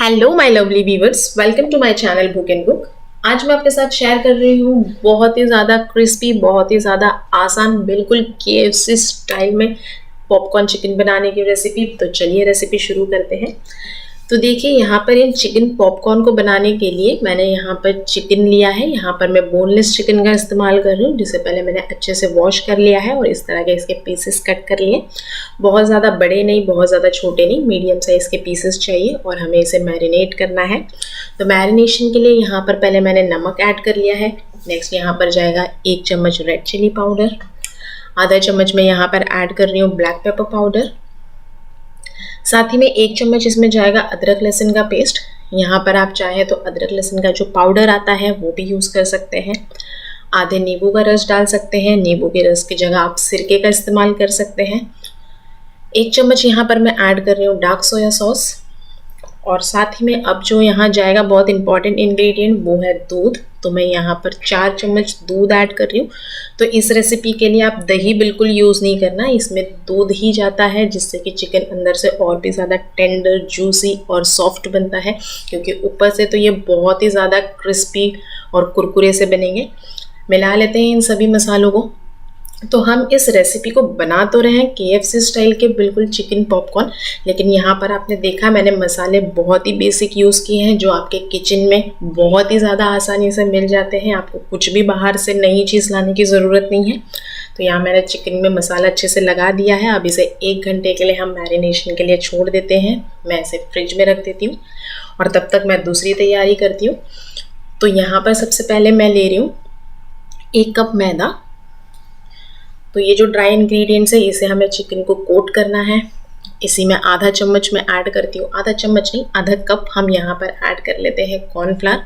Hello my lovely viewers, welcome to my channel Book and Cook. आज मैं आपके साथ शेयर कर रही हूँ बहुत ही ज़्यादा क्रिस्पी, बहुत ही ज़्यादा आसान, बिल्कुल केएफसी स्टाइल में पॉपकॉर्न चिकन बनाने की रेसिपी। तो चलिए रेसिपी शुरू करते हैं। तो देखिए, यहाँ पर इन चिकन पॉपकॉर्न को बनाने के लिए मैंने यहाँ पर चिकन लिया है। यहाँ पर मैं बोनलेस चिकन का इस्तेमाल कर रही हूँ, जिसे पहले मैंने अच्छे से वॉश कर लिया है और इस तरह के इसके पीसेस कट कर लिए। बहुत ज़्यादा बड़े नहीं, बहुत ज़्यादा छोटे नहीं, मीडियम साइज़ के पीसेस चाहिए और हमें इसे मैरिनेट करना है। तो मैरिनेशन के लिए यहाँ पर पहले मैंने नमक ऐड कर लिया है। नेक्स्ट यहाँ पर जाएगा 1 चम्मच रेड चिली पाउडर, आधा चम्मच मैं यहाँ पर ऐड कर रही हूँ ब्लैक पेपर पाउडर। साथ ही में 1 चम्मच इसमें जाएगा अदरक लहसुन का पेस्ट। यहाँ पर आप चाहें तो अदरक लहसुन का जो पाउडर आता है वो भी यूज़ कर सकते हैं। आधे नींबू का रस डाल सकते हैं, नींबू के रस की जगह आप सिरके का इस्तेमाल कर सकते हैं। 1 चम्मच यहाँ पर मैं ऐड कर रही हूँ डार्क सोया सॉस। और साथ ही में अब जो यहाँ जाएगा बहुत इंपॉर्टेंट इंग्रेडिएंट, वो है दूध। तो मैं यहाँ पर 4 चम्मच दूध ऐड कर रही हूँ। तो इस रेसिपी के लिए आप दही बिल्कुल यूज़ नहीं करना, इसमें दूध ही जाता है, जिससे कि चिकन अंदर से और भी ज़्यादा टेंडर, जूसी और सॉफ्ट बनता है। क्योंकि ऊपर से तो ये बहुत ही ज़्यादा क्रिस्पी और कुरकुरे से बनेंगे। मिला लेते हैं इन सभी मसालों को। तो हम इस रेसिपी को बना तो रहे हैं केएफसी स्टाइल के बिल्कुल चिकन पॉपकॉर्न, लेकिन यहाँ पर आपने देखा मैंने मसाले बहुत ही बेसिक यूज़ किए हैं, जो आपके किचन में बहुत ही ज़्यादा आसानी से मिल जाते हैं। आपको कुछ भी बाहर से नई चीज़ लाने की ज़रूरत नहीं है। तो यहाँ मैंने चिकन में मसाला अच्छे से लगा दिया है। अब इसे 1 घंटे के लिए हम मैरिनेशन के लिए छोड़ देते हैं। मैं इसे फ्रिज में रख देती हूँ और तब तक मैं दूसरी तैयारी करती हूँ। तो यहाँ पर सबसे पहले मैं ले रही हूँ 1 कप मैदा। तो ये जो ड्राई इंग्रेडिएंट्स है, इसे हमें चिकन को कोट करना है। इसी में आधा चम्मच मैं ऐड करती हूँ, आधा चम्मच नहीं, आधा कप हम यहाँ पर ऐड कर लेते हैं कॉर्नफ्लावर।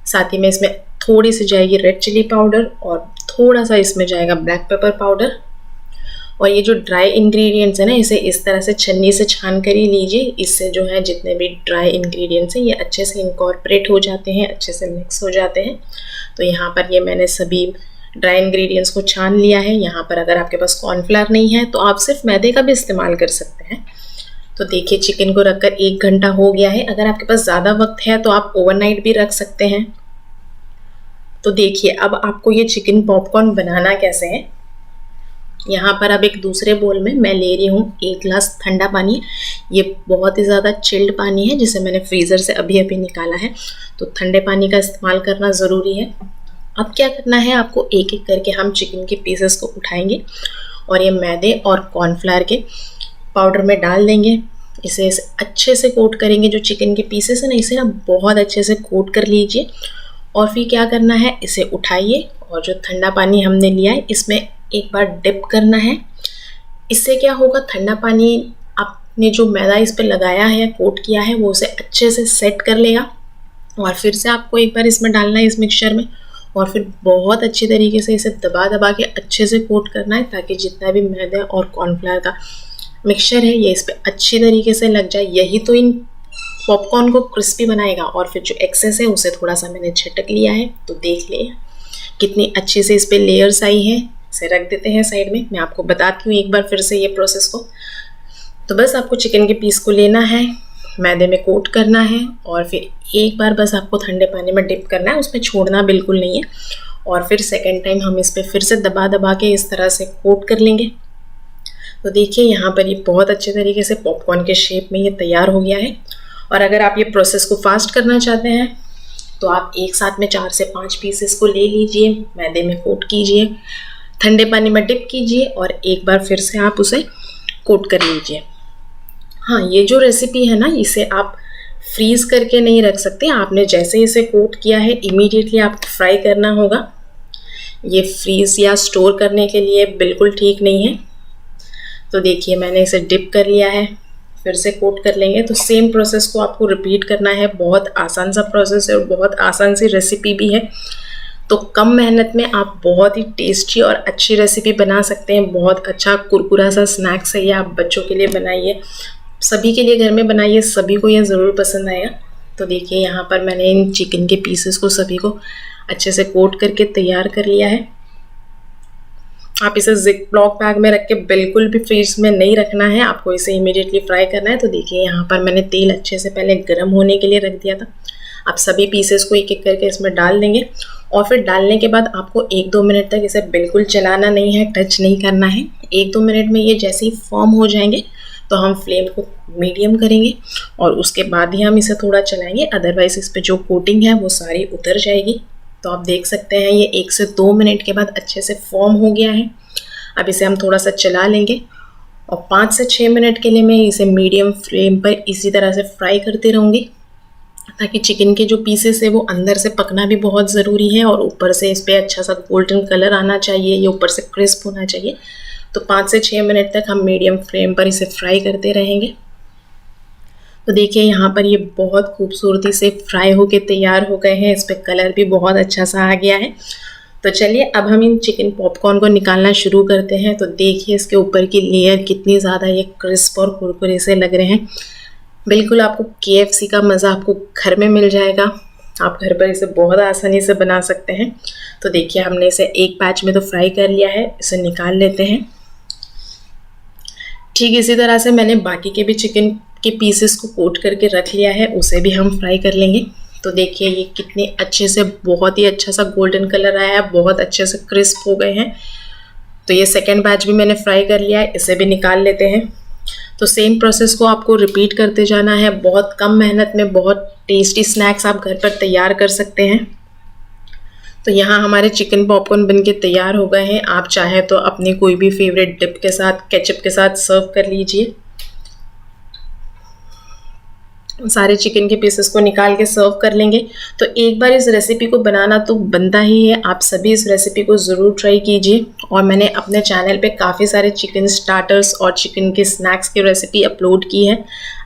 साथ ही में इसमें थोड़ी सी जाएगी रेड चिली पाउडर और थोड़ा सा इसमें जाएगा ब्लैक पेपर पाउडर। और ये जो ड्राई इंग्रेडिएंट्स है ना, इसे इस तरह से छन्नी से छान कर ही लीजिए। इससे जो है जितने भी ड्राई इंग्रेडिएंट्स हैं ये अच्छे से इनकॉर्पोरेट हो जाते हैं, अच्छे से मिक्स हो जाते हैं। तो यहाँ पर ये मैंने सभी ड्राई इंग्रेडिएंट्स को छान लिया है। यहाँ पर अगर आपके पास कॉर्नफ्लावर नहीं है तो आप सिर्फ मैदे का भी इस्तेमाल कर सकते हैं। तो देखिए, चिकन को रखकर 1 घंटा हो गया है। अगर आपके पास ज़्यादा वक्त है तो आप ओवरनाइट भी रख सकते हैं। तो देखिए, अब आपको ये चिकन पॉपकॉर्न बनाना कैसे है। यहाँ पर अब एक दूसरे बोल में मैं ले रही हूँ 1 गिलास ठंडा पानी। ये बहुत ही ज़्यादा चिल्ड पानी है, जिसे मैंने फ्रीज़र से अभी अभी निकाला है। तो ठंडे पानी का इस्तेमाल करना ज़रूरी है। अब क्या करना है, आपको एक एक करके हम चिकन के पीसेस को उठाएंगे और ये मैदे और कॉर्नफ्लावर के पाउडर में डाल देंगे। इसे अच्छे से कोट करेंगे। जो चिकन के पीसेस है ना, इसे ना बहुत अच्छे से कोट कर लीजिए। और फिर क्या करना है, इसे उठाइए और जो ठंडा पानी हमने लिया है इसमें एक बार डिप करना है। इससे क्या होगा, ठंडा पानी आपने जो मैदा इस पर लगाया है, कोट किया है, वो उसे अच्छे से सेट कर लेगा। और फिर से आपको एक बार इसमें डालना है इस मिक्सचर में, और फिर बहुत अच्छी तरीके से इसे दबा दबा के अच्छे से कोट करना है, ताकि जितना भी मैदा और कॉर्नफ्लावर का मिक्सचर है ये इस पर अच्छी तरीके से लग जाए। यही तो इन पॉपकॉर्न को क्रिस्पी बनाएगा। और फिर जो एक्सेस है उसे थोड़ा सा मैंने छिटक लिया है। तो देख ले कितनी अच्छी से इस पर लेयर्स आई है। इसे रख देते हैं साइड में। मैं आपको बताती हूँ एक बार फिर से ये प्रोसेस को। तो बस आपको चिकन के पीस को लेना है, मैदे में कोट करना है और फिर एक बार बस आपको ठंडे पानी में डिप करना है, उसमें छोड़ना बिल्कुल नहीं है। और फिर सेकंड टाइम हम इस पर फिर से दबा दबा के इस तरह से कोट कर लेंगे। तो देखिए, यहाँ पर ये बहुत अच्छे तरीके से पॉपकॉर्न के शेप में ये तैयार हो गया है। और अगर आप ये प्रोसेस को फास्ट करना चाहते हैं तो आप एक साथ में 4 से 5 पीसेस को ले लीजिए, मैदे में कोट कीजिए, ठंडे पानी में डिप कीजिए और एक बार फिर से आप उसे कोट कर लीजिए। हाँ, ये जो रेसिपी है ना, इसे आप फ्रीज करके नहीं रख सकते। आपने जैसे इसे कोट किया है इमीडिएटली आपको फ्राई करना होगा। ये फ्रीज या स्टोर करने के लिए बिल्कुल ठीक नहीं है। तो देखिए, मैंने इसे डिप कर लिया है, फिर से कोट कर लेंगे। तो सेम प्रोसेस को आपको रिपीट करना है। बहुत आसान सा प्रोसेस है और बहुत आसान सी रेसिपी भी है। तो कम मेहनत में आप बहुत ही टेस्टी और अच्छी रेसिपी बना सकते हैं। बहुत अच्छा कुरकुरा सा स्नैक्स है ये। आप बच्चों के लिए बनाइए, सभी के लिए घर में बनाइए, सभी को ये ज़रूर पसंद आएगा। तो देखिए, यहाँ पर मैंने इन चिकन के पीसेस को सभी को अच्छे से कोट करके तैयार कर लिया है। आप इसे जिप लॉक बैग में रख के बिल्कुल भी फ्रीज में नहीं रखना है, आपको इसे इमीडिएटली फ्राई करना है। तो देखिए यहाँ पर मैंने तेल अच्छे से पहले गर्म होने के लिए रख दिया था। आप सभी पीसेस को एक एक करके इसमें डाल देंगे और फिर डालने के बाद आपको 1-2 मिनट तक इसे बिल्कुल चलाना नहीं है, टच नहीं करना है। 1-2 मिनट में ये जैसे ही फॉर्म हो जाएंगे तो हम फ्लेम को मीडियम करेंगे और उसके बाद ही हम इसे थोड़ा चलाएंगे, अदरवाइज इस पर जो कोटिंग है वो सारी उतर जाएगी। तो आप देख सकते हैं ये 1 से 2 मिनट के बाद अच्छे से फॉर्म हो गया है। अब इसे हम थोड़ा सा चला लेंगे और 5 से 6 मिनट के लिए मैं इसे मीडियम फ्लेम पर इसी तरह से फ्राई करते रहूँगी, ताकि चिकन के जो पीसेस है वो अंदर से पकना भी बहुत ज़रूरी है और ऊपर से इस पर अच्छा सा गोल्डन कलर आना चाहिए, ये ऊपर से क्रिस्प होना चाहिए। तो 5 से 6 मिनट तक हम मीडियम फ्लेम पर इसे फ्राई करते रहेंगे। तो देखिए यहाँ पर ये बहुत खूबसूरती से फ्राई होके तैयार हो गए हैं, इस पर कलर भी बहुत अच्छा सा आ गया है। तो चलिए अब हम इन चिकन पॉपकॉर्न को निकालना शुरू करते हैं। तो देखिए इसके ऊपर की लेयर कितनी ज़्यादा ये क्रिस्प और कुरकुरे से लग रहे हैं। बिल्कुल आपको KFC का मज़ा आपको घर में मिल जाएगा। आप घर पर इसे बहुत आसानी से बना सकते हैं। तो देखिए हमने इसे एक बैच में तो फ्राई कर लिया है, इसे निकाल लेते हैं। ठीक इसी तरह से मैंने बाकी के भी चिकन के पीसेस को कोट करके रख लिया है, उसे भी हम फ्राई कर लेंगे। तो देखिए ये कितने अच्छे से बहुत ही अच्छा सा गोल्डन कलर आया है, बहुत अच्छे से क्रिस्प हो गए हैं। तो ये सेकेंड बैच भी मैंने फ्राई कर लिया है, इसे भी निकाल लेते हैं। तो सेम प्रोसेस को आपको रिपीट करते जाना है। बहुत कम मेहनत में बहुत टेस्टी स्नैक्स आप घर पर तैयार कर सकते हैं। तो यहाँ हमारे चिकन पॉपकॉर्न बनके तैयार हो गए हैं। आप चाहें तो अपने कोई भी फेवरेट डिप के साथ, केचप के साथ सर्व कर लीजिए। सारे चिकन के पीसेस को निकाल के सर्व कर लेंगे। तो एक बार इस रेसिपी को बनाना तो बनता ही है, आप सभी इस रेसिपी को ज़रूर ट्राई कीजिए। और मैंने अपने चैनल पे काफ़ी सारे चिकन स्टार्टर्स और चिकन के स्नैक्स की रेसिपी अपलोड की है।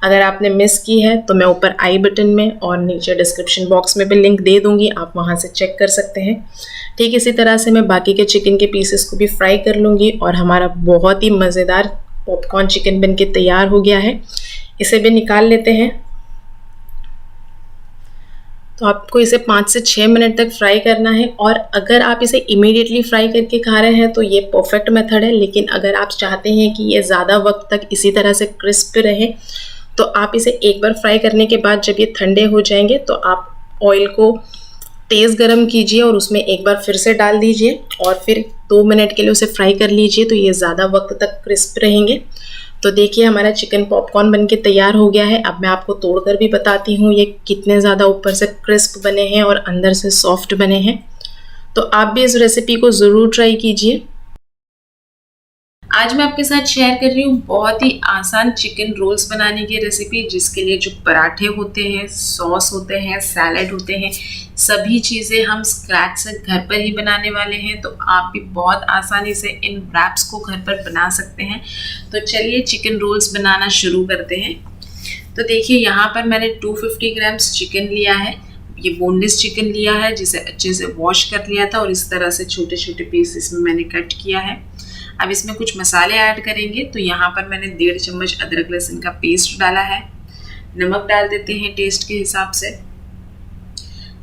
अगर आपने मिस की है तो मैं ऊपर आई बटन में और नीचे डिस्क्रिप्शन बॉक्स में भी लिंक दे दूँगी, आप वहाँ से चेक कर सकते हैं। ठीक इसी तरह से मैं बाकी के चिकन के पीसेस को भी फ्राई कर लूँगी और हमारा बहुत ही मज़ेदार पॉपकॉर्न चिकन बन के तैयार हो गया है। इसे भी निकाल लेते हैं। तो आपको इसे 5 से 6 मिनट तक फ्राई करना है। और अगर आप इसे इमीडिएटली फ्राई करके खा रहे हैं तो ये परफेक्ट मेथड है, लेकिन अगर आप चाहते हैं कि ये ज़्यादा वक्त तक इसी तरह से क्रिस्प रहे तो आप इसे एक बार फ्राई करने के बाद जब ये ठंडे हो जाएंगे तो आप ऑयल को तेज़ गरम कीजिए और उसमें एक बार फिर से डाल दीजिए और फिर 2 मिनट के लिए उसे फ्राई कर लीजिए, तो ये ज़्यादा वक्त तक क्रिस्प रहेंगे। तो देखिए हमारा चिकन पॉपकॉर्न बनके तैयार हो गया है। अब मैं आपको तोड़कर भी बताती हूँ ये कितने ज़्यादा ऊपर से क्रिस्प बने हैं और अंदर से सॉफ्ट बने हैं। तो आप भी इस रेसिपी को ज़रूर ट्राई कीजिए। आज मैं आपके साथ शेयर कर रही हूँ बहुत ही आसान चिकन रोल्स बनाने की रेसिपी, जिसके लिए जो पराठे होते हैं, सॉस होते हैं, सैलेड होते हैं, सभी चीज़ें हम स्क्रैच से घर पर ही बनाने वाले हैं। तो आप भी बहुत आसानी से इन रैप्स को घर पर बना सकते हैं। तो चलिए चिकन रोल्स बनाना शुरू करते हैं। तो देखिए यहाँ पर मैंने 250 ग्राम्स चिकन लिया है। ये बोनलेस चिकन लिया है जिसे अच्छे से वॉश कर लिया था और इस तरह से छोटे छोटे पीसेस में मैंने कट किया है। अब इसमें कुछ मसाले ऐड करेंगे। तो यहाँ पर मैंने 1.5 चम्मच अदरक लहसुन का पेस्ट डाला है। नमक डाल देते हैं टेस्ट के हिसाब से।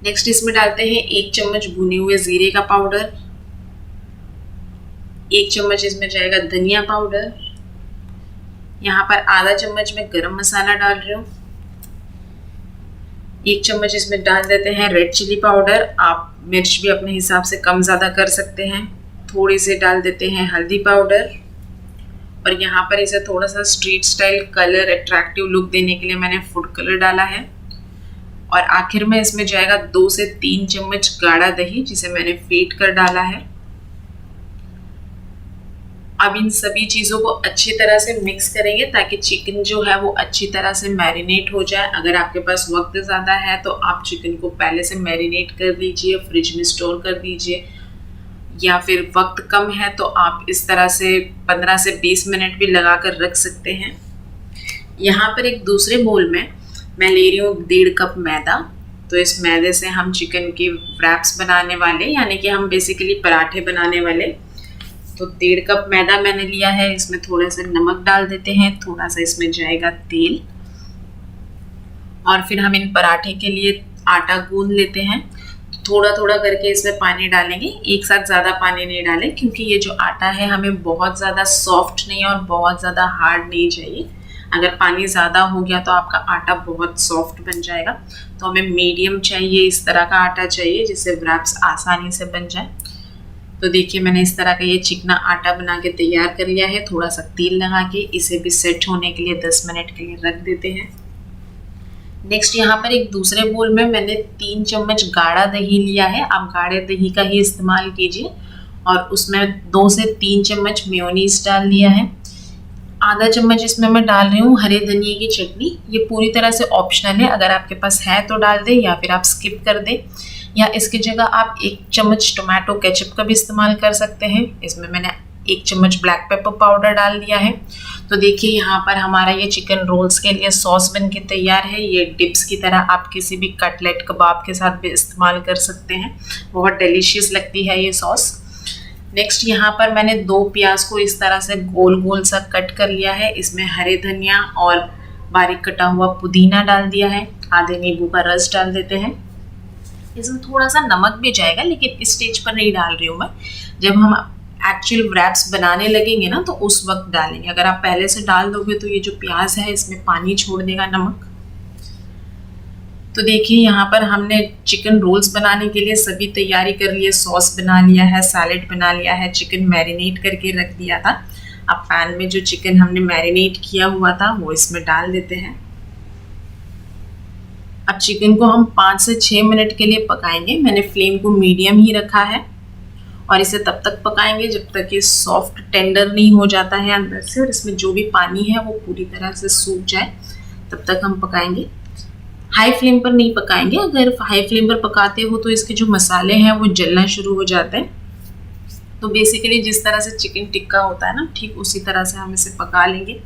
नेक्स्ट इसमें डालते हैं 1 चम्मच भुने हुए जीरे का पाउडर। 1 चम्मच इसमें जाएगा धनिया पाउडर। यहाँ पर आधा चम्मच में गरम मसाला डाल रही हूँ। 1 चम्मच इसमें डाल देते हैं रेड चिली पाउडर। आप मिर्च भी अपने हिसाब से कम ज़्यादा कर सकते हैं। थोड़ी से डाल देते हैं हल्दी पाउडर और यहाँ पर इसे थोड़ा सा street style colour, attractive look देने के लिए मैंने फूड कलर डाला है। और आखिर में इसमें जाएगा 2 से 3 चम्मच गाढ़ा दही, जिसे मैंने फेंट कर डाला है। अब इन सभी चीज़ों को अच्छी तरह से मिक्स करेंगे ताकि चिकन जो है वो अच्छी तरह से मैरिनेट हो जाए। अगर आपके पास वक्त ज़्यादा है तो आप चिकन को पहले से मैरिनेट कर लीजिए, फ्रिज में स्टोर कर दीजिए, या फिर वक्त कम है तो आप इस तरह से 15 से 20 मिनट भी लगा कर रख सकते हैं। यहाँ पर एक दूसरे बोल में मैं ले रही हूँ 1.5 कप मैदा। तो इस मैदे से हम चिकन के रैप्स बनाने वाले, यानी कि हम बेसिकली पराठे बनाने वाले। तो 1.5 कप मैदा मैंने लिया है। इसमें थोड़ा सा नमक डाल देते हैं, थोड़ा सा इसमें जाएगा तेल और फिर हम इन पराठे के लिए आटा गूंद लेते हैं। थोड़ा थोड़ा करके इसमें पानी डालेंगे, एक साथ ज़्यादा पानी नहीं डालें, क्योंकि ये जो आटा है हमें बहुत ज़्यादा सॉफ्ट नहीं और बहुत ज़्यादा हार्ड नहीं चाहिए। अगर पानी ज़्यादा हो गया तो आपका आटा बहुत सॉफ्ट बन जाएगा। तो हमें मीडियम चाहिए, इस तरह का आटा चाहिए जिससे रैप्स आसानी से बन जाए। तो देखिए मैंने इस तरह का ये चिकना आटा बना के तैयार कर लिया है। थोड़ा सा तेल लगा के इसे भी सेट होने के लिए 10 मिनट के लिए रख देते हैं। नेक्स्ट यहाँ पर एक दूसरे बोल में मैंने 3 चम्मच गाढ़ा दही लिया है। आप गाढ़े दही का ही इस्तेमाल कीजिए और उसमें 2 से 3 चम्मच मेयोनीज डाल दिया है। आधा चम्मच इसमें मैं डाल रही हूँ हरे धनिए की चटनी। ये पूरी तरह से ऑप्शनल है, अगर आपके पास है तो डाल दें या फिर आप स्किप कर दें, या इसकी जगह आप 1 चम्मच टोमेटो केचप का भी इस्तेमाल कर सकते हैं। इसमें मैंने 1 चम्मच ब्लैक पेपर पाउडर डाल दिया है। तो देखिए यहाँ पर हमारा ये चिकन रोल्स के लिए सॉस बन के तैयार है। ये डिप्स की तरह आप किसी भी कटलेट कबाब के साथ भी इस्तेमाल कर सकते हैं, बहुत डिलीशियस लगती है ये सॉस। नेक्स्ट यहाँ पर मैंने 2 प्याज को इस तरह से गोल गोल सा कट कर लिया है। इसमें हरे धनिया और बारीक कटा हुआ पुदीना डाल दिया है। आधे नींबू का रस डाल देते हैं। इसमें थोड़ा सा नमक भी जाएगा, लेकिन इस स्टेज पर नहीं डाल रही हूँ मैं। जब हम एक्चुअल रैप्स बनाने लगेंगे ना तो उस वक्त डालेंगे। अगर आप पहले से डाल दोगे तो ये जो प्याज है इसमें पानी छोड़ देगा नमक। तो देखिए यहाँ पर हमने चिकन रोल्स बनाने के लिए सभी तैयारी कर ली है। सॉस बना लिया है, सैलेड बना लिया है, चिकन मैरिनेट करके रख दिया था। अब पैन में जो चिकन हमने मैरिनेट किया हुआ था वो इसमें डाल देते हैं। अब चिकन को हम 5 से 6 मिनट के लिए पकाएंगे। मैंने फ्लेम को मीडियम ही रखा है और इसे तब तक पकाएंगे जब तक ये सॉफ्ट टेंडर नहीं हो जाता है अंदर से और इसमें जो भी पानी है वो पूरी तरह से सूख जाए, तब तक हम पकाएंगे। हाई फ्लेम पर नहीं पकाएंगे। अगर हाई फ्लेम पर पकाते हो तो इसके जो मसाले हैं वो जलना शुरू हो जाते हैं। तो बेसिकली जिस तरह से चिकन टिक्का होता है ना, ठीक उसी तरह से हम इसे पका लेंगे।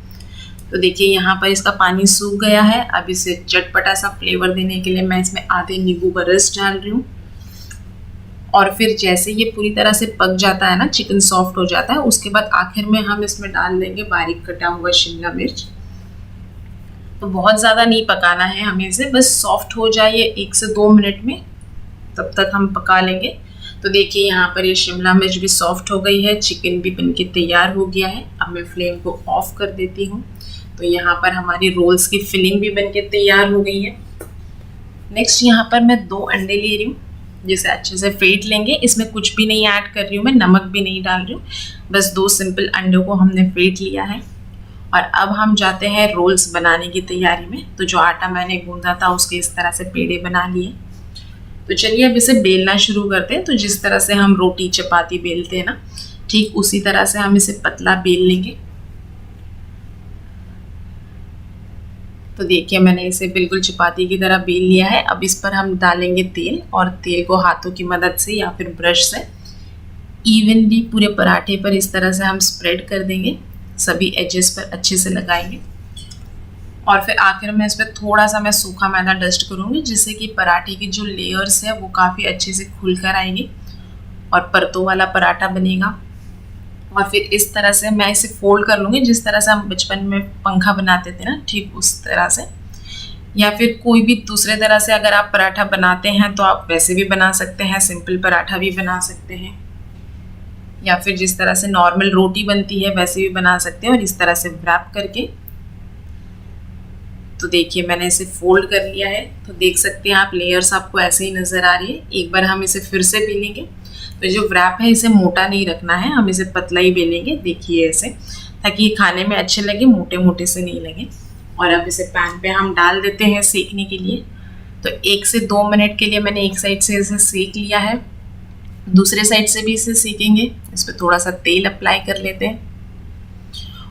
तो देखिए यहाँ पर इसका पानी सूख गया है। अब इसे चटपटा सा फ्लेवर देने के लिए मैं इसमें आधे नींबू का रस डाल रही हूँ। और फिर जैसे ये पूरी तरह से पक जाता है ना, चिकन सॉफ्ट हो जाता है, उसके बाद आखिर में हम इसमें डाल देंगे बारीक कटा हुआ शिमला मिर्च। तो बहुत ज़्यादा नहीं पकाना है हमें इसे, बस सॉफ्ट हो जाए 1 से 2 मिनट में, तब तक हम पका लेंगे। तो देखिए यहाँ पर ये शिमला मिर्च भी सॉफ्ट हो गई है, चिकन भी बनके तैयार हो गया है। अब मैं फ्लेम को ऑफ कर देती हूँ। तो यहाँ पर हमारी रोल्स की फिलिंग भी बनके तैयार हो गई है। नेक्स्ट यहाँ पर मैं 2 अंडे ले रही हूँ, जिसे अच्छे से फेंट लेंगे। इसमें कुछ भी नहीं ऐड कर रही हूँ मैं, नमक भी नहीं डाल रही हूँ, बस 2 सिंपल अंडों को हमने फेंट लिया है। और अब हम जाते हैं रोल्स बनाने की तैयारी में। तो जो आटा मैंने गूंदा था उसके इस तरह से पेड़े बना लिए। तो चलिए अब इसे बेलना शुरू करते हैं। तो जिस तरह से हम रोटी चपाती बेलते हैं ना, ठीक उसी तरह से हम इसे पतला बेल लेंगे। तो देखिए मैंने इसे बिल्कुल चपाती की तरह बेल लिया है। अब इस पर हम डालेंगे तेल, और तेल को हाथों की मदद से या फिर ब्रश से इवनली पूरे पराठे पर इस तरह से हम स्प्रेड कर देंगे, सभी एजेस पर अच्छे से लगाएंगे। और फिर आखिर में इस पर थोड़ा सा मैं सूखा मैदा डस्ट करूँगी, जिससे कि पराठे की जो लेयर्स है वो काफ़ी अच्छे से खुल कर आएगी और परतों वाला पराठा बनेगा। और फिर इस तरह से मैं इसे फोल्ड कर लूँगी, जिस तरह से हम बचपन में पंखा बनाते थे ना, ठीक उस तरह से। या फिर कोई भी दूसरे तरह से अगर आप पराठा बनाते हैं तो आप वैसे भी बना सकते हैं, सिंपल पराठा भी बना सकते हैं, या फिर जिस तरह से नॉर्मल रोटी बनती है वैसे भी बना सकते हैं। और इस तरह से रैप करके, तो देखिए मैंने इसे फोल्ड कर लिया है। तो देख सकते हैं आप, लेयर्स आपको ऐसे ही नज़र आ रही है। एक बार हम इसे फिर से बेलेंगे। तो जो रैप है इसे मोटा नहीं रखना है, हम इसे पतला ही बेलेंगे, देखिए ऐसे, ताकि ये खाने में अच्छे लगे, मोटे मोटे से नहीं लगे। और अब इसे पैन पे हम डाल देते हैं सेकने के लिए। तो 1 से 2 मिनट के लिए मैंने एक साइड से इसे सेक लिया है, दूसरे साइड से भी इसे सेकेंगे। इस पर थोड़ा सा तेल अप्लाई कर लेते हैं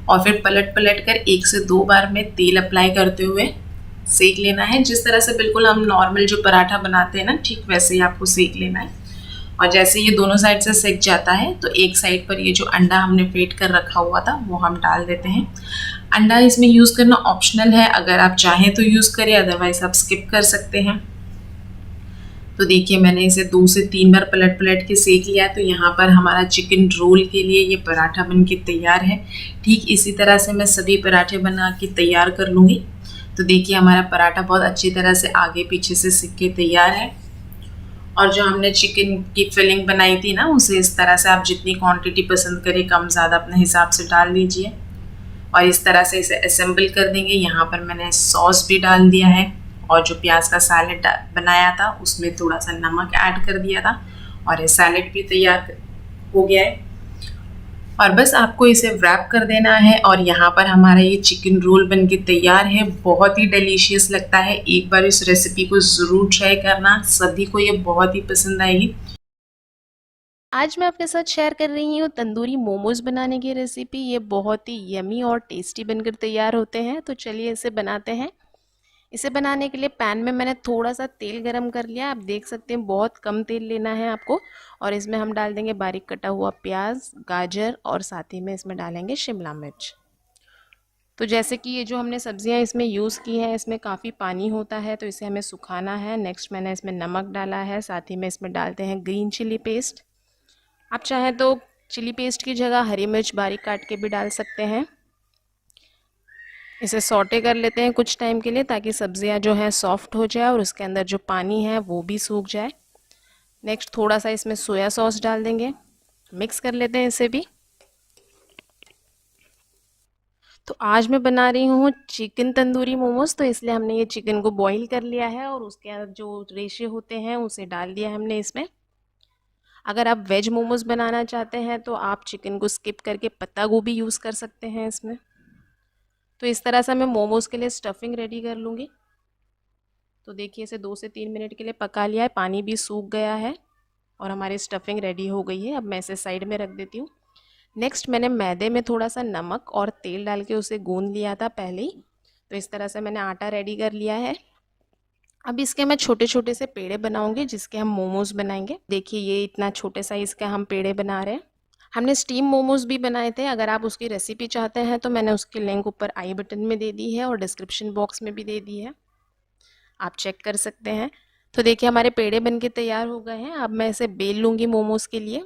और फिर पलट पलट कर 1 से 2 बार में तेल अप्लाई करते हुए सेक लेना है। जिस तरह से बिल्कुल हम नॉर्मल जो पराठा बनाते हैं ना, ठीक वैसे ही आपको सेक लेना है। और जैसे ये दोनों साइड से सेक जाता है तो एक साइड पर ये जो अंडा हमने फेंट कर रखा हुआ था वो हम डाल देते हैं। अंडा इसमें यूज़ करना ऑप्शनल है, अगर आप चाहें तो यूज़ करें, अदरवाइज आप स्किप कर सकते हैं। तो देखिए मैंने इसे 2 से 3 बार पलट पलट के सेक लिया है। तो यहाँ पर हमारा चिकन रोल के लिए ये पराठा बन के तैयार है। ठीक इसी तरह से मैं सभी पराठे बना के तैयार कर लूँगी। तो देखिए हमारा पराठा बहुत अच्छी तरह से आगे पीछे से सिक के तैयार है। और जो हमने चिकन की फिलिंग बनाई थी ना, उसे इस तरह से आप जितनी क्वांटिटी पसंद करें कम ज़्यादा अपने हिसाब से डाल दीजिए और इस तरह से इसे असेंबल कर देंगे। यहाँ पर मैंने सॉस भी डाल दिया है और जो प्याज का सैलेड बनाया था उसमें थोड़ा सा नमक ऐड कर दिया था और ये सैलेड भी तैयार हो गया है। और बस आपको इसे व्रैप कर देना है और यहाँ पर हमारा ये चिकन रोल बनके तैयार है। बहुत ही डिलीशियस लगता है, एक बार इस रेसिपी को ज़रूर ट्राई करना, सभी को ये बहुत ही पसंद आएगी। आज मैं आपके साथ शेयर कर रही हूँ तंदूरी मोमोज़ बनाने की रेसिपी। ये बहुत ही यमी और टेस्टी बनकर तैयार होते हैं। तो चलिए इसे बनाते हैं। इसे बनाने के लिए पैन में मैंने थोड़ा सा तेल गरम कर लिया। आप देख सकते हैं बहुत कम तेल लेना है आपको। और इसमें हम डाल देंगे बारीक कटा हुआ प्याज, गाजर और साथ ही में इसमें डालेंगे शिमला मिर्च। तो जैसे कि ये जो हमने सब्जियां इसमें यूज़ की हैं, इसमें काफ़ी पानी होता है तो इसे हमें सुखाना है। नेक्स्ट मैंने इसमें नमक डाला है, साथ ही में इसमें डालते हैं ग्रीन चिली पेस्ट। आप चाहें तो चिली पेस्ट की जगह हरी मिर्च बारीक काट के भी डाल सकते हैं। इसे सौटे कर लेते हैं कुछ टाइम के लिए ताकि सब्जियां जो हैं सॉफ्ट हो जाए और उसके अंदर जो पानी है वो भी सूख जाए। नेक्स्ट थोड़ा सा इसमें सोया सॉस डाल देंगे, मिक्स कर लेते हैं इसे भी। तो आज मैं बना रही हूँ चिकन तंदूरी मोमोज, तो इसलिए हमने ये चिकन को बॉईल कर लिया है और उसके अंदर जो रेशे होते हैं उसे डाल दिया हमने इसमें। अगर आप वेज मोमोज बनाना चाहते हैं तो आप चिकन को स्किप करके पत्ता गोभी यूज़ कर सकते हैं इसमें। तो इस तरह से मैं मोमोज़ के लिए स्टफिंग रेडी कर लूँगी। तो देखिए इसे 2 से 3 मिनट के लिए पका लिया है, पानी भी सूख गया है और हमारी स्टफिंग रेडी हो गई है। अब मैं इसे साइड में रख देती हूँ। नेक्स्ट मैंने मैदे में थोड़ा सा नमक और तेल डाल के उसे गूंद लिया था पहले ही। तो इस तरह से मैंने आटा रेडी कर लिया है। अब इसके मैं छोटे छोटे से पेड़े बनाऊंगी जिसके हम मोमोज बनाएंगे। देखिए ये इतना छोटे साइज़ के हम पेड़े बना रहे हैं। हमने स्टीम मोमोज भी बनाए थे, अगर आप उसकी रेसिपी चाहते हैं तो मैंने उसकी लिंक ऊपर आई बटन में दे दी है और डिस्क्रिप्शन बॉक्स में भी दे दी है, आप चेक कर सकते हैं। तो देखिए हमारे पेड़े बनके तैयार हो गए हैं। अब मैं इसे बेल लूँगी मोमोज़ के लिए।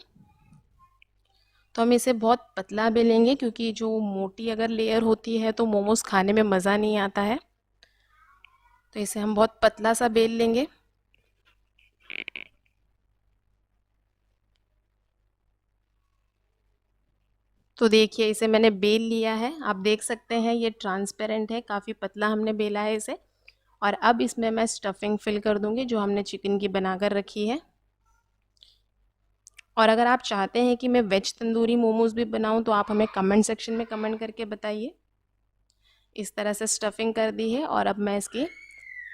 तो हम इसे बहुत पतला बेलेंगे क्योंकि जो मोटी अगर लेयर होती है तो मोमोज़ खाने में मज़ा नहीं आता है। तो इसे हम बहुत पतला सा बेल लेंगे। तो देखिए इसे मैंने बेल लिया है, आप देख सकते हैं ये ट्रांसपेरेंट है, काफ़ी पतला हमने बेला है इसे। और अब इसमें मैं स्टफिंग फिल कर दूंगी जो हमने चिकन की बनाकर रखी है। और अगर आप चाहते हैं कि मैं वेज तंदूरी मोमोज़ भी बनाऊं तो आप हमें कमेंट सेक्शन में कमेंट करके बताइए। इस तरह से स्टफिंग कर दी है और अब मैं इसकी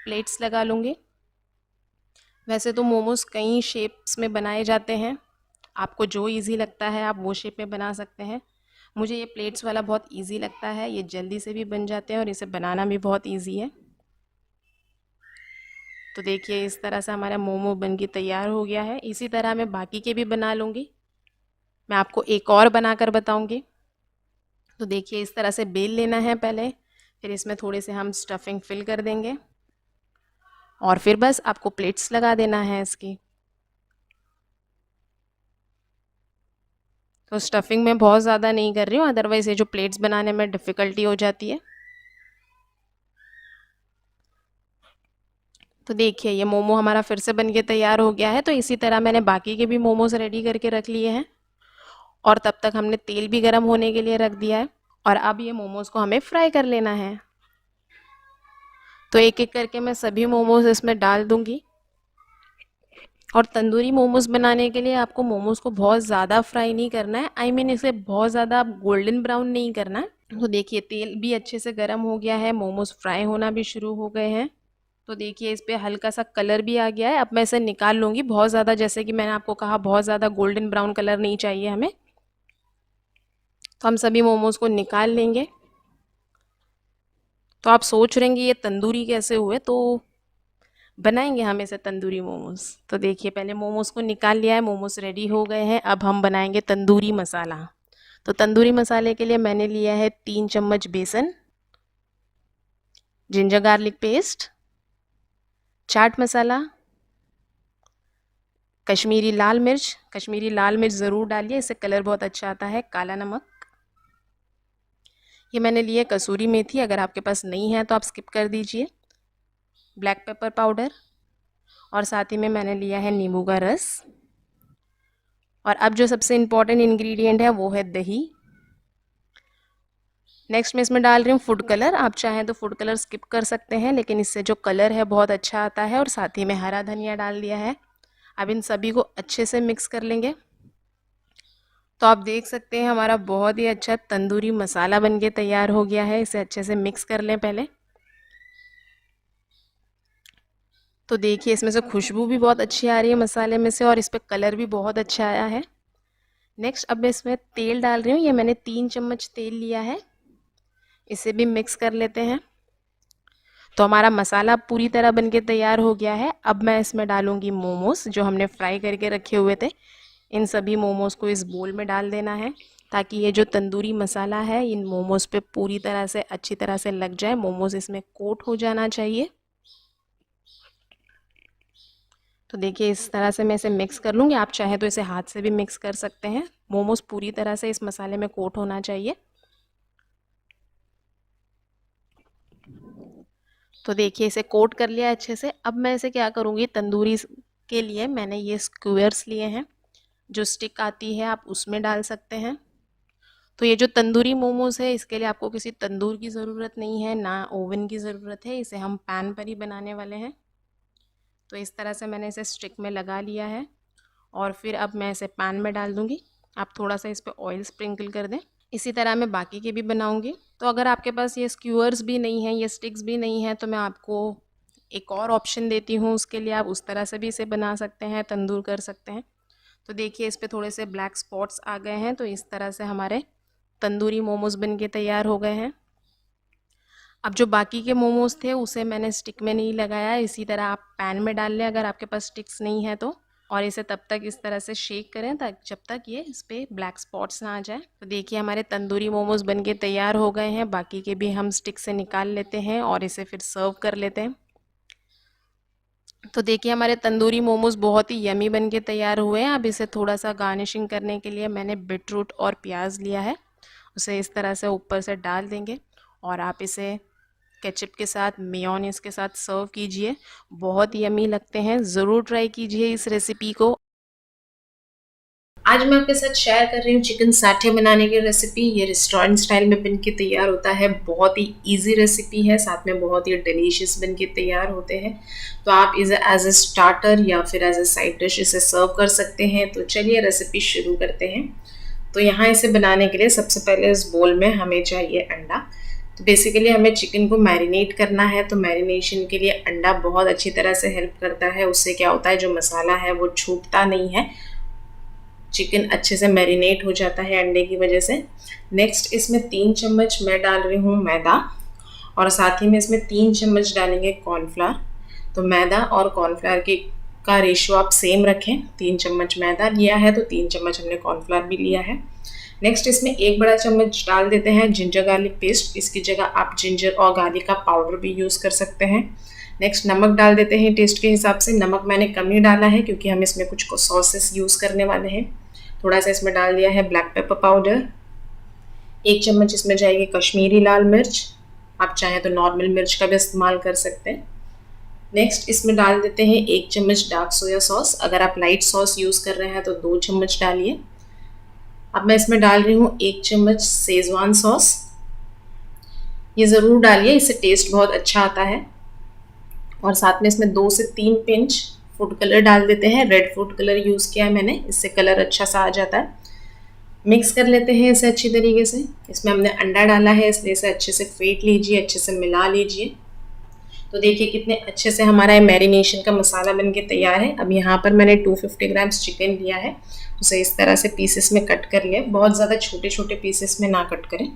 प्लेट्स लगा लूँगी। वैसे तो मोमोज़ कई शेप्स में बनाए जाते हैं, आपको जो इजी लगता है आप वो शेप में बना सकते हैं। मुझे ये प्लेट्स वाला बहुत इजी लगता है, ये जल्दी से भी बन जाते हैं और इसे बनाना भी बहुत इजी है। तो देखिए इस तरह से हमारा मोमो बन के तैयार हो गया है। इसी तरह मैं बाकी के भी बना लूँगी, मैं आपको एक और बनाकर बताऊँगी। तो देखिए इस तरह से बेल लेना है पहले, फिर इसमें थोड़े से हम स्टफिंग फिल कर देंगे और फिर बस आपको प्लेट्स लगा देना है इसकी। तो स्टफिंग में बहुत ज़्यादा नहीं कर रही हूँ, अदरवाइज़ ये जो प्लेट्स बनाने में डिफ़िकल्टी हो जाती है। तो देखिए ये मोमो हमारा फिर से बनके तैयार हो गया है। तो इसी तरह मैंने बाकी के भी मोमोज रेडी करके रख लिए हैं और तब तक हमने तेल भी गर्म होने के लिए रख दिया है। और अब ये मोमोज को हमें फ्राई कर लेना है। तो एक एक करके मैं सभी मोमोज इसमें डाल दूंगी। और तंदूरी मोमोज बनाने के लिए आपको मोमोज को बहुत ज़्यादा फ्राई नहीं करना है, आई मीन इसे बहुत ज़्यादा गोल्डन ब्राउन नहीं करना है। तो देखिए तेल भी अच्छे से गर्म हो गया है, मोमोज फ्राई होना भी शुरू हो गए हैं। तो देखिए इस पे हल्का सा कलर भी आ गया है। अब मैं इसे निकाल लूँगी, बहुत ज़्यादा जैसे कि मैंने आपको कहा बहुत ज़्यादा गोल्डन ब्राउन कलर नहीं चाहिए हमें। तो हम सभी मोमोज़ को निकाल लेंगे। तो आप सोच रहे हैं ये तंदूरी कैसे हुए, तो बनाएंगे हम इसे तंदूरी मोमोज़। तो देखिए पहले मोमोज़ को निकाल लिया है, मोमोज़ रेडी हो गए हैं। अब हम बनाएंगे तंदूरी मसाला। तो तंदूरी मसाले के लिए मैंने लिया है 3 चम्मच बेसन, ginger garlic paste, chaat masala, Kashmiri लाल मिर्च ज़रूर डालिए, इससे कलर बहुत अच्छा आता है, काला नमक, ये मैंने लिए कसूरी मेथी, अगर आपके पास नहीं है तो आप स्किप कर दीजिए, ब्लैक पेपर पाउडर और साथ ही में मैंने लिया है नींबू का रस। और अब जो सबसे इम्पॉर्टेंट इंग्रेडिएंट है वो है दही। नेक्स्ट मैं इसमें डाल रही हूँ फूड कलर। आप चाहें तो फूड कलर स्किप कर सकते हैं, लेकिन इससे जो कलर है बहुत अच्छा आता है। और साथ ही में हरा धनिया डाल दिया है। अब इन सभी को अच्छे से मिक्स कर लेंगे। तो आप देख सकते हैं हमारा बहुत ही अच्छा तंदूरी मसाला बनके तैयार हो गया है। इसे अच्छे से मिक्स कर लें पहले। तो देखिए इसमें से खुशबू भी बहुत अच्छी आ रही है मसाले में से, और इस पर कलर भी बहुत अच्छा आया है। नेक्स्ट अब मैं इसमें तेल डाल रही हूँ। ये मैंने 3 चम्मच तेल लिया है। इसे भी मिक्स कर लेते हैं। तो हमारा मसाला पूरी तरह बनके तैयार हो गया है। अब मैं इसमें डालूंगी मोमोज जो हमने फ्राई करके रखे हुए थे। इन सभी मोमोज को इस बोल में डाल देना है, ताकि ये जो तंदूरी मसाला है इन मोमोज पे पूरी तरह से अच्छी तरह से लग जाए। मोमोज इसमें कोट हो जाना चाहिए। तो देखिए इस तरह से मैं इसे मिक्स कर लूँगी। आप चाहे तो इसे हाथ से भी मिक्स कर सकते हैं। मोमोज पूरी तरह से इस मसाले में कोट होना चाहिए। तो देखिए इसे कोट कर लिया अच्छे से। अब मैं इसे क्या करूँगी, तंदूरी के लिए मैंने ये स्क्वेयर्स लिए हैं। जो स्टिक आती है आप उसमें डाल सकते हैं। तो ये जो तंदूरी मोमोज है इसके लिए आपको किसी तंदूर की ज़रूरत नहीं है, ना ओवन की ज़रूरत है। इसे हम पैन पर ही बनाने वाले हैं। तो इस तरह से मैंने इसे स्टिक में लगा लिया है, और फिर अब मैं इसे पैन में डाल दूँगी। आप थोड़ा सा इस पर ऑयल स्प्रिंकल कर दें। इसी तरह मैं बाकी के भी बनाऊँगी। तो अगर आपके पास ये स्क्यूअर्स भी नहीं हैं, ये स्टिक्स भी नहीं हैं, तो मैं आपको एक और ऑप्शन देती हूँ। उसके लिए आप उस तरह से भी इसे बना सकते हैं, तंदूर कर सकते हैं। तो देखिए इस पर थोड़े से ब्लैक स्पॉट्स आ गए हैं। तो इस तरह से हमारे तंदूरी मोमोज बन के तैयार हो गए हैं। अब जो बाकी के मोमोज थे उसे मैंने स्टिक में नहीं लगाया। इसी तरह आप पैन में डाल लें अगर आपके पास स्टिक्स नहीं है तो। और इसे तब तक इस तरह से शेक करें तक जब तक ये इस पर ब्लैक स्पॉट्स ना आ जाए। तो देखिए हमारे तंदूरी मोमोज बनके तैयार हो गए हैं। बाकी के भी हम स्टिक से निकाल लेते हैं और इसे फिर सर्व कर लेते हैं। तो देखिए हमारे तंदूरी मोमोज बहुत ही यमी बनके तैयार हुए हैं। अब इसे थोड़ा सा गार्निशिंग करने के लिए मैंने बीटरूट और प्याज लिया है। उसे इस तरह से ऊपर से डाल देंगे, और आप इसे केचप के साथ, मेयोनीज के साथ सर्व कीजिए। बहुत यमी लगते हैं। ज़रूर ट्राई कीजिए इस रेसिपी को। आज मैं आपके साथ शेयर कर रही हूँ चिकन साठे बनाने की रेसिपी। ये रेस्टोरेंट स्टाइल में बन के तैयार होता है। बहुत ही इजी रेसिपी है, साथ में बहुत ही डिलीशियस बन के तैयार होते हैं। तो आप इसे एज ए स्टार्टर या फिर एज ए साइड डिश इसे सर्व कर सकते हैं। तो चलिए रेसिपी शुरू करते हैं। तो यहाँ इसे बनाने के लिए सबसे पहले इस बोल में हमें चाहिए अंडा। तो बेसिकली हमें चिकन को मैरिनेट करना है। तो मैरिनेशन के लिए अंडा बहुत अच्छी तरह से हेल्प करता है। उससे क्या होता है, जो मसाला है वो छूटता नहीं है, चिकन अच्छे से मैरिनेट हो जाता है अंडे की वजह से। नेक्स्ट इसमें 3 चम्मच मैं डाल रही हूँ मैदा, और साथ ही में इसमें 3 चम्मच डालेंगे कॉर्नफ्लावर। तो मैदा और कॉर्नफ्लावर की का रेशियो आप सेम रखें। 3 चम्मच मैदा लिया है तो 3 चम्मच हमने कॉर्नफ्लावर भी लिया है। नेक्स्ट इसमें 1 बड़ा चम्मच डाल देते हैं जिंजर गार्लिक पेस्ट। इसकी जगह आप जिंजर और गार्लिक का पाउडर भी यूज़ कर सकते हैं। नेक्स्ट नमक डाल देते हैं टेस्ट के हिसाब से। नमक मैंने कम ही डाला है क्योंकि हम इसमें कुछ सॉसेस यूज़ करने वाले हैं। थोड़ा सा इसमें डाल दिया है ब्लैक पेपर पाउडर। 1 चम्मच इसमें जाएगी कश्मीरी लाल मिर्च। आप चाहें तो नॉर्मल मिर्च का भी इस्तेमाल कर सकते हैं। नेक्स्ट इसमें डाल देते हैं 1 चम्मच डार्क सोया सॉस। अगर आप लाइट सॉस यूज़ कर रहे हैं तो 2 चम्मच डालिए। अब मैं इसमें डाल रही हूँ 1 चम्मच शेजवान सॉस। ये ज़रूर डालिए, इससे टेस्ट बहुत अच्छा आता है। और साथ में इसमें 2 से 3 पिंच फूड कलर डाल देते हैं। रेड फूड कलर यूज़ किया है मैंने, इससे कलर अच्छा सा आ जाता है। मिक्स कर लेते हैं इसे अच्छी तरीके से। इसमें हमने अंडा डाला है इसलिए इसे अच्छे से फेंट लीजिए, अच्छे से मिला लीजिए। तो देखिए कितने अच्छे से हमारा मैरिनेशन का मसाला बन के तैयार है। अब यहाँ पर मैंने 250 ग्राम्स चिकन लिया है, उसे इस तरह से पीसेस में कट कर लिया। बहुत ज़्यादा छोटे छोटे पीसेस में ना कट करें,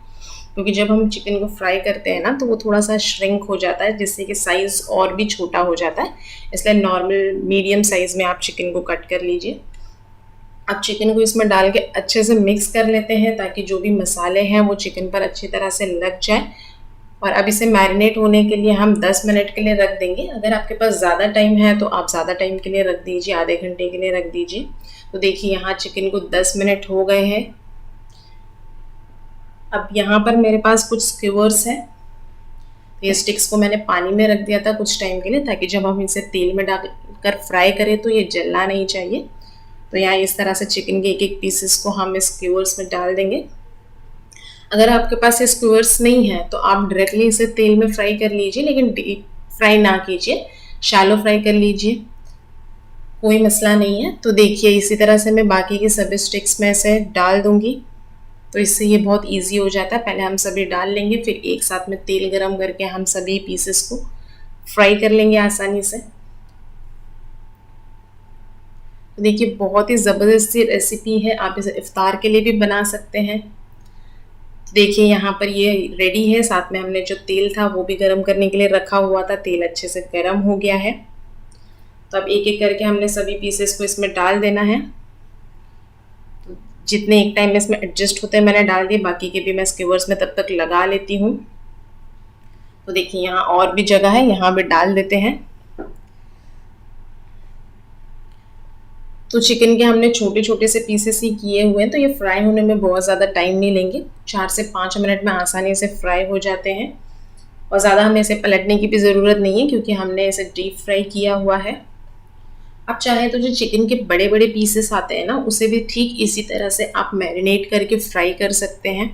क्योंकि जब हम चिकन को फ्राई करते हैं ना तो वो थोड़ा सा श्रिंक हो जाता है, जिससे कि साइज़ और भी छोटा हो जाता है। इसलिए नॉर्मल मीडियम साइज़ में आप चिकन को कट कर लीजिए। अब चिकन को इसमें डाल के अच्छे से मिक्स कर लेते हैं, ताकि जो भी मसाले हैं वो चिकन पर अच्छी तरह से लग जाए। और अब इसे मैरिनेट होने के लिए हम 10 मिनट के लिए रख देंगे। अगर आपके पास ज़्यादा टाइम है तो आप ज़्यादा टाइम के लिए रख दीजिए, आधे घंटे के लिए रख दीजिए। तो देखिए यहाँ चिकन को 10 मिनट हो गए हैं। अब यहाँ पर मेरे पास कुछ स्क्यूअर्स हैं, तो ये स्टिक्स को मैंने पानी में रख दिया था कुछ टाइम के लिए, ताकि जब हम इसे तेल में डालकर फ्राई करें तो ये जलना नहीं चाहिए। तो यहाँ इस तरह से चिकन के एक एक पीसेस को हम इस स्क्यूअर्स में डाल देंगे। अगर आपके पास ये स्क्यूअर्स नहीं है तो आप डायरेक्टली इसे तेल में फ्राई कर लीजिए, लेकिन डीप फ्राई ना कीजिए, शैलो फ्राई कर लीजिए, कोई मसला नहीं है। तो देखिए इसी तरह से मैं बाकी के सभी स्टिक्स में से डाल दूंगी, तो इससे ये बहुत इजी हो जाता है। पहले हम सभी डाल लेंगे, फिर एक साथ में तेल गरम करके हम सभी पीसेस को फ्राई कर लेंगे आसानी से। तो देखिए बहुत ही ज़बरदस्त सी रेसिपी है, आप इसे इफ्तार के लिए भी बना सकते हैं। देखिए यहाँ पर ये रेडी है, साथ में हमने जो तेल था वो भी गरम करने के लिए रखा हुआ था, तेल अच्छे से गरम हो गया है। तो अब एक एक करके हमने सभी पीसेस को इसमें डाल देना है। तो जितने एक टाइम में इसमें एडजस्ट होते हैं मैंने डाल दिए, बाकी के भी मैं स्क्यूअर्स में तब तक लगा लेती हूँ। तो देखिए यहाँ और भी जगह है, यहाँ भी डाल देते हैं। तो चिकन के हमने छोटे छोटे से पीसेस ही किए हुए हैं, तो ये फ्राई होने में बहुत ज़्यादा टाइम नहीं लेंगे, 4 से 5 मिनट में आसानी से फ्राई हो जाते हैं। और ज़्यादा हमें इसे पलटने की भी ज़रूरत नहीं है, क्योंकि हमने इसे डीप फ्राई किया हुआ है। आप चाहें तो जो चिकन के बड़े बड़े पीसेस आते हैं ना, उसे भी ठीक इसी तरह से आप मैरिनेट करके फ्राई कर सकते हैं।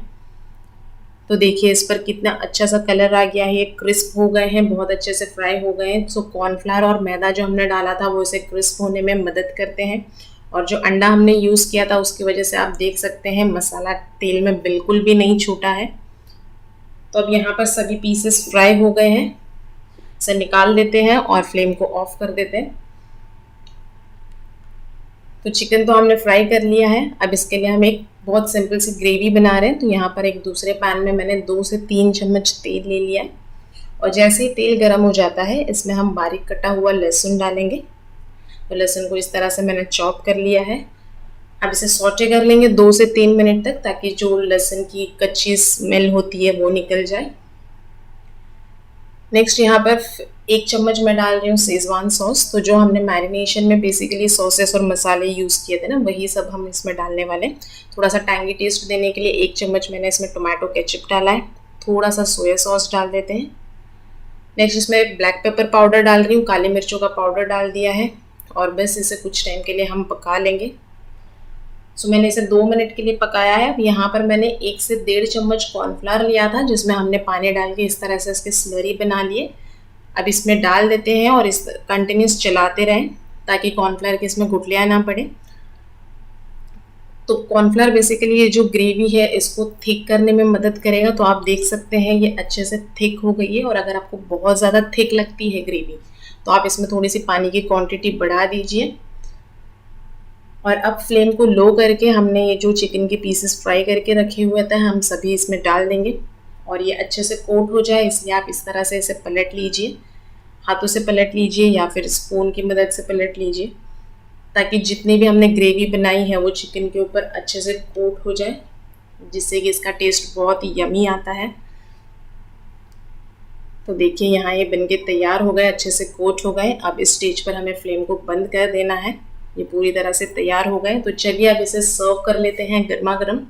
तो देखिए इस पर कितना अच्छा सा कलर आ गया है, ये क्रिस्प हो गए हैं, बहुत अच्छे से फ्राई हो गए हैं। सो कॉर्नफ्लावर और मैदा जो हमने डाला था वो इसे क्रिस्प होने में मदद करते हैं, और जो अंडा हमने यूज़ किया था उसकी वजह से आप देख सकते हैं मसाला तेल में बिल्कुल भी नहीं छूटा है। तो अब यहाँ पर सभी पीसेस फ्राई हो गए हैं, इसे निकाल देते हैं और फ्लेम को ऑफ कर देते हैं। तो चिकन तो हमने फ्राई कर लिया है, अब इसके लिए हम एक बहुत सिंपल सी ग्रेवी बना रहे हैं। तो यहाँ पर एक दूसरे पैन में मैंने 2 से 3 चम्मच तेल ले लिया है, और जैसे ही तेल गर्म हो जाता है इसमें हम बारीक कटा हुआ लहसुन डालेंगे। तो लहसुन को इस तरह से मैंने चॉप कर लिया है। अब इसे सौटे कर लेंगे 2 से 3 मिनट तक, ताकि जो लहसुन की कच्ची स्मेल होती है वो निकल जाए। नेक्स्ट यहाँ पर 1 चम्मच मैं डाल रही हूँ शेजवान सॉस। तो जो हमने मैरिनेशन में बेसिकली सॉसेस और मसाले यूज़ किए थे ना, वही सब हम इसमें डालने वाले। थोड़ा सा टैंगी टेस्ट देने के लिए 1 चम्मच मैंने इसमें टोमेटो केचप डाला है, थोड़ा सा सोया सॉस डाल देते हैं। नेक्स्ट इसमें ब्लैक पेपर पाउडर डाल रही हूँ, काली मिर्चों का पाउडर डाल दिया है, और बस इसे कुछ टाइम के लिए हम पका लेंगे। सो मैंने इसे 2 मिनट के लिए पकाया है। अब यहाँ पर मैंने 1 से 1.5 चम्मच कॉर्नफ्लावर लिया था, जिसमें हमने पानी डाल के इस तरह से इसके स्लरी बना लिए। अब इसमें डाल देते हैं और इस कंटिन्यूस चलाते रहें, ताकि कॉर्नफ्लावर के इसमें गुठलियाँ ना पड़े। तो कॉर्नफ्लावर बेसिकली ये जो ग्रेवी है इसको थिक करने में मदद करेगा। तो आप देख सकते हैं ये अच्छे से थिक हो गई है, और अगर आपको बहुत ज़्यादा थिक लगती है ग्रेवी तो आप इसमें थोड़ी सी पानी की क्वांटिटी बढ़ा दीजिए। और अब फ्लेम को लो करके हमने ये जो चिकन के पीसेस फ्राई करके रखे हुए थे हम सभी इसमें डाल देंगे, और ये अच्छे से कोट हो जाए इसलिए आप इस तरह से इसे पलट लीजिए, हाथों से पलट लीजिए या फिर स्पून की मदद से पलट लीजिए, ताकि जितनी भी हमने ग्रेवी बनाई है वो चिकन के ऊपर अच्छे से कोट हो जाए, जिससे कि इसका टेस्ट बहुत ही यमी आता है। तो देखिए यहाँ ये बनके तैयार हो गए, अच्छे से कोट हो गए। अब इस स्टेज पर हमें फ्लेम को बंद कर देना है, ये पूरी तरह से तैयार हो गए। तो चलिए अब इसे सर्व कर लेते हैं गर्मा गर्म।